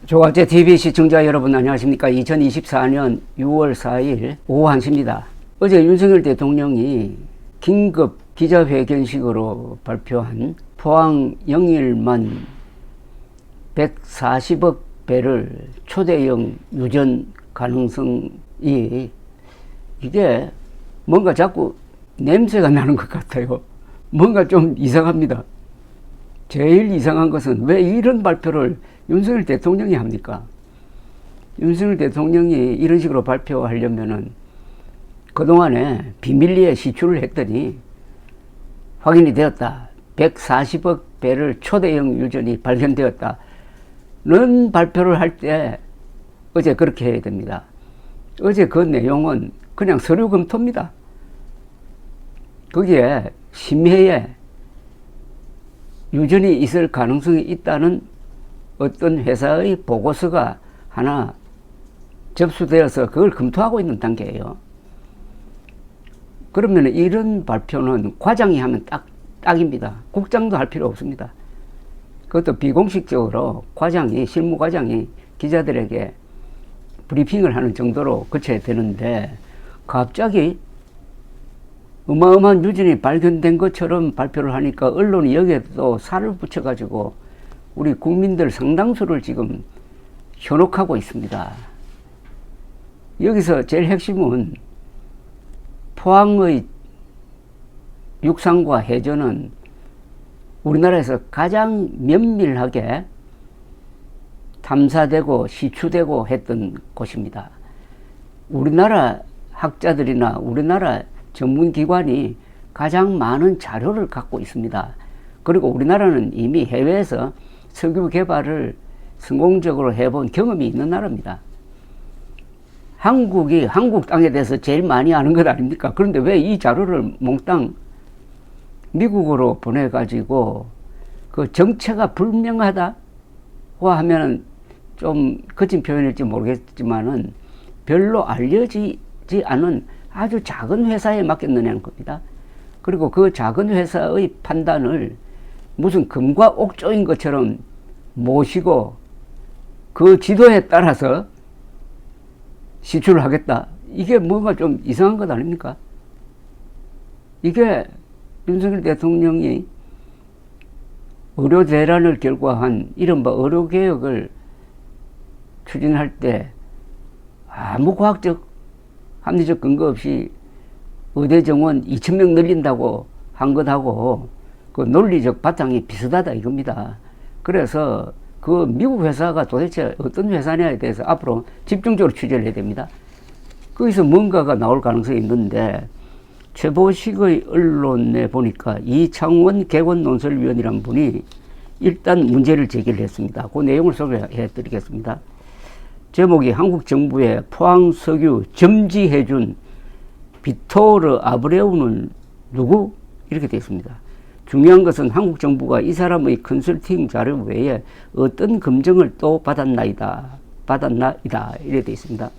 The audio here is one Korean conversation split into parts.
조갑제 TV 시청자 여러분 안녕하십니까. 2024년 6월 4일 오후 1시입니다. 어제 윤석열 대통령이 긴급 기자회견식으로 발표한 포항 영일만 140억 배럴 초대형 유전 가능성이 이게 뭔가 자꾸 냄새가 나는 것 같아요. 뭔가 좀 이상합니다. 제일 이상한 것은 왜 이런 발표를 윤석열 대통령이 합니까? 윤석열 대통령이 이런 식으로 발표하려면은 그동안에 비밀리에 시추를 했더니 확인이 되었다. 140억 배럴 초대형 유전이 발견되었다. 는 발표를 할 때 어제 그렇게 해야 됩니다. 어제 그 내용은 그냥 서류 검토입니다. 거기에 심해에 유전이 있을 가능성이 있다는 어떤 회사의 보고서가 하나 접수되어서 그걸 검토하고 있는 단계예요. 그러면 이런 발표는 과장이 하면 딱입니다. 국장도 할 필요 없습니다. 그것도 비공식적으로 과장이, 실무과장이 기자들에게 브리핑을 하는 정도로 거쳐야 되는데 갑자기 어마어마한 유전이 발견된 것처럼 발표를 하니까 언론이 여기에 또 살을 붙여가지고 우리 국민들 상당수를 지금 현혹하고 있습니다. 여기서 제일 핵심은 포항의 육상과 해전은 우리나라에서 가장 면밀하게 탐사되고 시추되고 했던 곳입니다. 우리나라 학자들이나 우리나라 전문기관이 가장 많은 자료를 갖고 있습니다. 그리고 우리나라는 이미 해외에서 석유 개발을 성공적으로 해본 경험이 있는 나라입니다. 한국이 한국 땅에 대해서 제일 많이 아는 것 아닙니까? 그런데 왜 이 자료를 몽땅 미국으로 보내가지고 그 정체가 불명하다고 하면 좀 거친 표현일지 모르겠지만은 별로 알려지지 않은 아주 작은 회사에 맡겼느냐는 겁니다. 그리고 그 작은 회사의 판단을 무슨 금과 옥조인 것처럼 모시고 그 지도에 따라서 시추를 하겠다. 이게 뭔가 좀 이상한 것 아닙니까? 이게 윤석열 대통령이 의료대란을 결과한 이른바 의료개혁을 추진할 때 아무 과학적 합리적 근거 없이 의대 정원 2,000명 늘린다고 한 것하고 그 논리적 바탕이 비슷하다 이겁니다. 그래서 그 미국 회사가 도대체 어떤 회사냐에 대해서 앞으로 집중적으로 취재를 해야 됩니다. 거기서 뭔가가 나올 가능성이 있는데 최보식의 언론에 보니까 이창원 개원논설위원이라는 분이 일단 문제를 제기를 했습니다. 그 내용을 소개해 드리겠습니다. 제목이 한국 정부의 포항 석유 점지해준 비토르 아브레우는 누구? 이렇게 되어 있습니다. 중요한 것은 한국 정부가 이 사람의 컨설팅 자료 외에 어떤 검증을 또 받았나이다. 이렇게 되어 있습니다.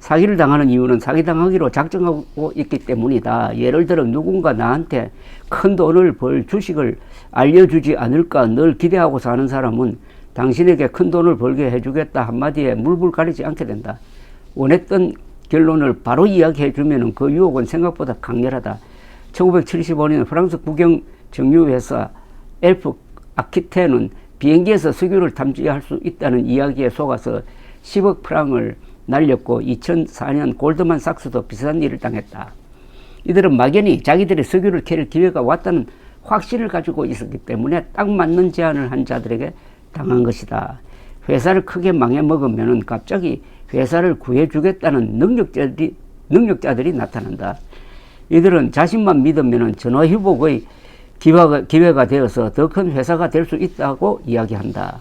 사기를 당하는 이유는 사기당하기로 작정하고 있기 때문이다. 예를 들어 누군가 나한테 큰 돈을 벌 주식을 알려주지 않을까 늘 기대하고 사는 사람은 당신에게 큰 돈을 벌게 해주겠다 한마디에 물불 가리지 않게 된다. 원했던 결론을 바로 이야기해 주면 그 유혹은 생각보다 강렬하다. 1975년 프랑스 국영 정유회사 엘프 아키테는 비행기에서 석유를 탐지할 수 있다는 이야기에 속아서 10억 프랑을 날렸고 2004년 골드만삭스도 비슷한 일을 당했다. 이들은 막연히 자기들의 석유를 캐릴 기회가 왔다는 확신을 가지고 있었기 때문에 딱 맞는 제안을 한 자들에게 당한 것이다. 회사를 크게 망해먹으면 갑자기 회사를 구해주겠다는 능력자들이 나타난다. 이들은 자신만 믿으면 전화위복의 기회가 되어서 더 큰 회사가 될 수 있다고 이야기한다.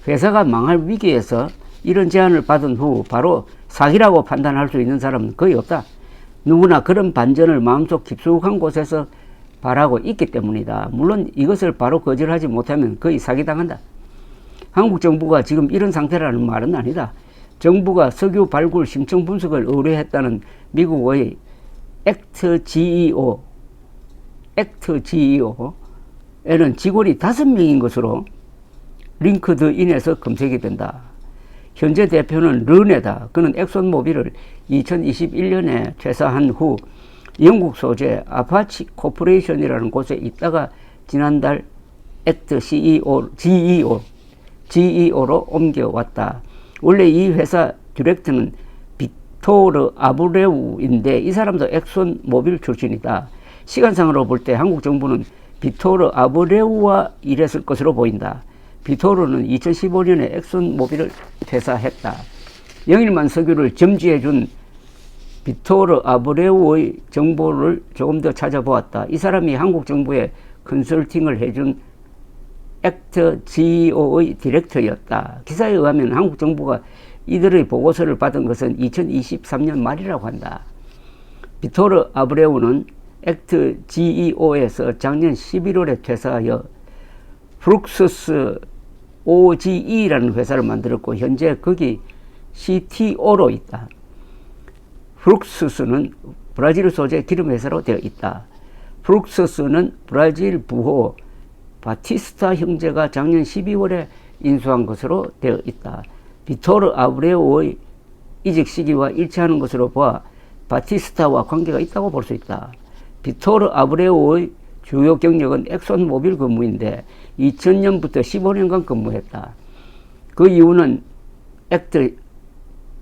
회사가 망할 위기에서 이런 제안을 받은 후 바로 사기라고 판단할 수 있는 사람은 거의 없다. 누구나 그런 반전을 마음속 깊숙한 곳에서 바라고 있기 때문이다. 물론 이것을 바로 거절하지 못하면 거의 사기당한다. 한국 정부가 지금 이런 상태라는 말은 아니다. 정부가 석유 발굴 심층 분석을 의뢰했다는 미국의 액트 GEO에는 직원이 5명인 것으로 링크드인에서 검색이 된다. 현재 대표는 르네다. 그는 엑손모빌을 2021년에 퇴사한 후 영국 소재 아파치 코퍼레이션이라는 곳에 있다가 지난달 액트 GEO로 옮겨왔다. 원래 이 회사 디렉터는 빅토르 아브레우인데 이 사람도 엑손모빌 출신이다. 시간상으로 볼 때 한국 정부는 빅토르 아브레우와 일했을 것으로 보인다. 빅토르는 2015년에 엑손모빌을 퇴사했다. 영일만 석유를 점지해준 빅토르 아브레우의 정보를 조금 더 찾아보았다. 이 사람이 한국 정부에 컨설팅을 해준 액트 GEO의 디렉터였다. 기사에 의하면 한국 정부가 이들의 보고서를 받은 것은 2023년 말이라고 한다. 빅토르 아브레우는 액트 GEO에서 작년 11월에 퇴사하여 프룩스스 OGE라는 회사를 만들었고 현재 거기 CTO로 있다. 프룩스스는 브라질 소재 기름 회사로 되어 있다. 프룩스스는 브라질 부호 바티스타 형제가 작년 12월에 인수한 것으로 되어 있다. 빅토르 아브레우의 이직 시기와 일치하는 것으로 보아 바티스타와 관계가 있다고 볼 수 있다. 빅토르 아브레우의 주요 경력은 엑손모빌 근무인데 2000년부터 15년간 근무했다. 그 이후는 액트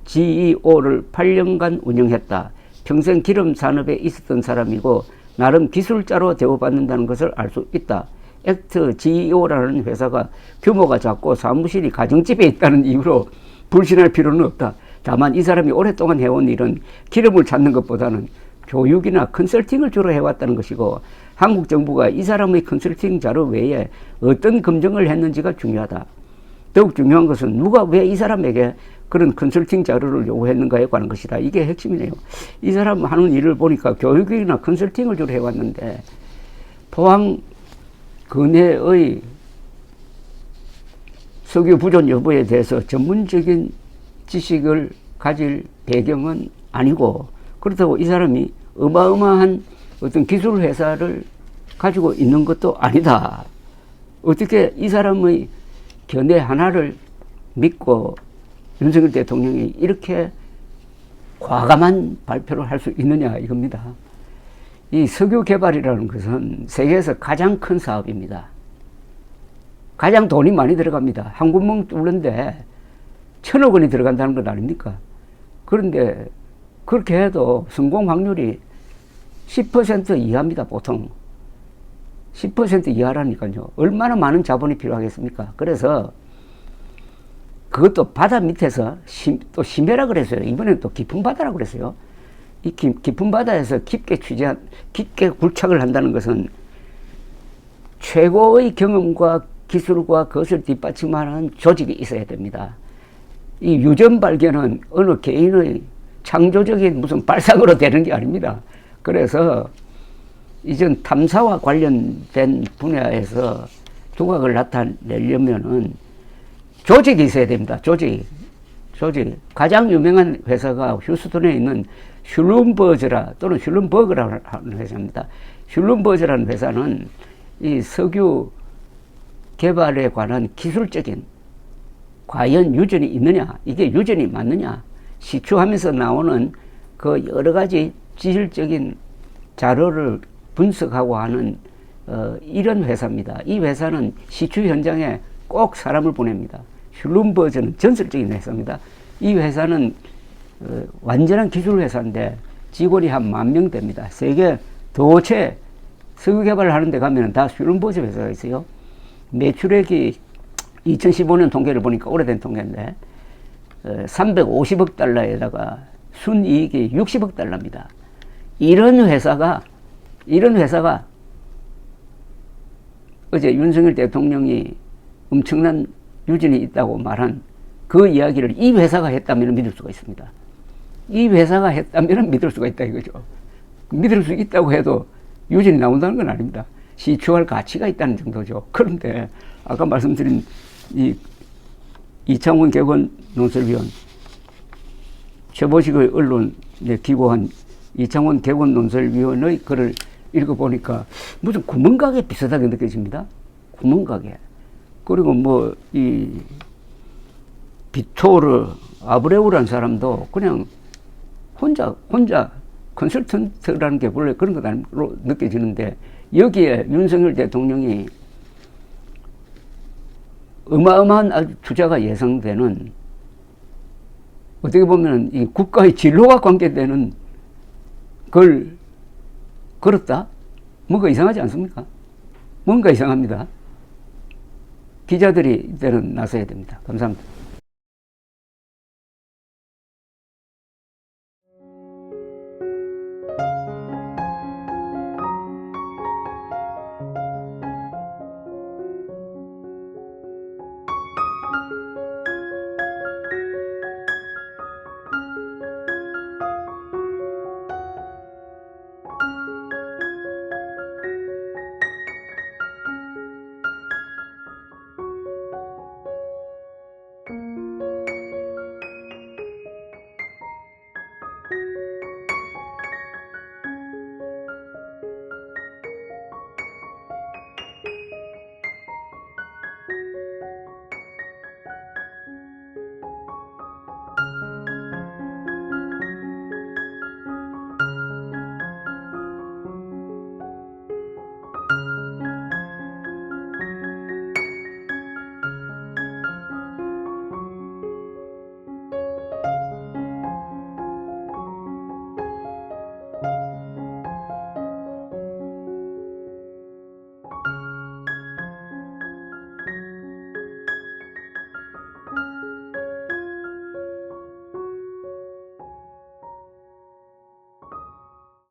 GEO를 8년간 운영했다. 평생 기름 산업에 있었던 사람이고 나름 기술자로 대우받는다는 것을 알 수 있다. 액트 GEO라는 회사가 규모가 작고 사무실이 가정집에 있다는 이유로 불신할 필요는 없다. 다만 이 사람이 오랫동안 해온 일은 기름을 찾는 것보다는 교육이나 컨설팅을 주로 해왔다는 것이고 한국 정부가 이 사람의 컨설팅 자료 외에 어떤 검증을 했는지가 중요하다. 더욱 중요한 것은 누가 왜 이 사람에게 그런 컨설팅 자료를 요구했는가에 관한 것이다. 이게 핵심이네요. 이 사람 하는 일을 보니까 교육이나 컨설팅을 주로 해왔는데 포항 근해의 석유 부존 여부에 대해서 전문적인 지식을 가질 배경은 아니고 그렇다고 이 사람이 어마어마한 어떤 기술 회사를 가지고 있는 것도 아니다. 어떻게 이 사람의 견해 하나를 믿고 윤석열 대통령이 이렇게 과감한 발표를 할 수 있느냐 이겁니다. 이 석유 개발이라는 것은 세계에서 가장 큰 사업입니다. 가장 돈이 많이 들어갑니다. 한 구멍 뚫는데 1,000억 원이 들어간다는 것 아닙니까? 그런데 그렇게 해도 성공 확률이 10% 이하입니다. 보통 10% 이하라니까요. 얼마나 많은 자본이 필요하겠습니까? 그래서 그것도 바다 밑에서 또 심해라 그랬어요. 이번엔 또 깊은 바다라고 그랬어요. 이 깊은 바다에서 깊게 굴착을 한다는 것은 최고의 경험과 기술과 그것을 뒷받침하는 조직이 있어야 됩니다. 이 유전 발견은 어느 개인의 창조적인 무슨 발상으로 되는 게 아닙니다. 그래서 이전 탐사와 관련된 분야에서 두각을 나타내려면은 조직이 있어야 됩니다. 조직. 가장 유명한 회사가 휴스턴에 있는 슐룸버저라 또는 슐룸버그라는 회사입니다. 슐룸버저라는 회사는 이 석유 개발에 관한 기술적인 과연 유전이 있느냐, 이게 유전이 맞느냐, 시추하면서 나오는 그 여러 가지 지질적인 자료를 분석하고 하는 이런 회사입니다. 이 회사는 시추 현장에 꼭 사람을 보냅니다. 슐룸버저는 전설적인 회사입니다. 이 회사는 완전한 기술 회사인데 직원이 한 10,000명 됩니다. 세계 도체 석유 개발을 하는 데 가면 다 슐룸버저 회사가 있어요. 매출액이 2015년 통계를 보니까 오래된 통계인데 350억 달러에다가 순이익이 60억 달러입니다. 이런 회사가 어제 윤석열 대통령이 엄청난 유전이 있다고 말한 그 이야기를 이 회사가 했다면 믿을 수가 있습니다. 이 회사가 했다면 믿을 수가 있다 이거죠. 믿을 수 있다고 해도 유전이 나온다는 건 아닙니다. 시추할 가치가 있다는 정도죠. 그런데 아까 말씀드린 이 이창훈 개건 논설위원, 최보식의 언론에 기고한 이창훈 개건 논설위원의 글을 읽어보니까 무슨 구멍가게 비슷하게 느껴집니다. 구멍가게. 그리고 뭐, 이, 비토르, 아브레우라는 사람도 그냥 혼자 컨설턴트라는 게 원래 그런 것 아니로 느껴지는데, 여기에 윤석열 대통령이 어마어마한 아주 투자가 예상되는, 어떻게 보면 이 국가의 진로와 관계되는 걸 걸었다? 뭔가 이상하지 않습니까? 뭔가 이상합니다. 기자들이 이때는 나서야 됩니다. 감사합니다.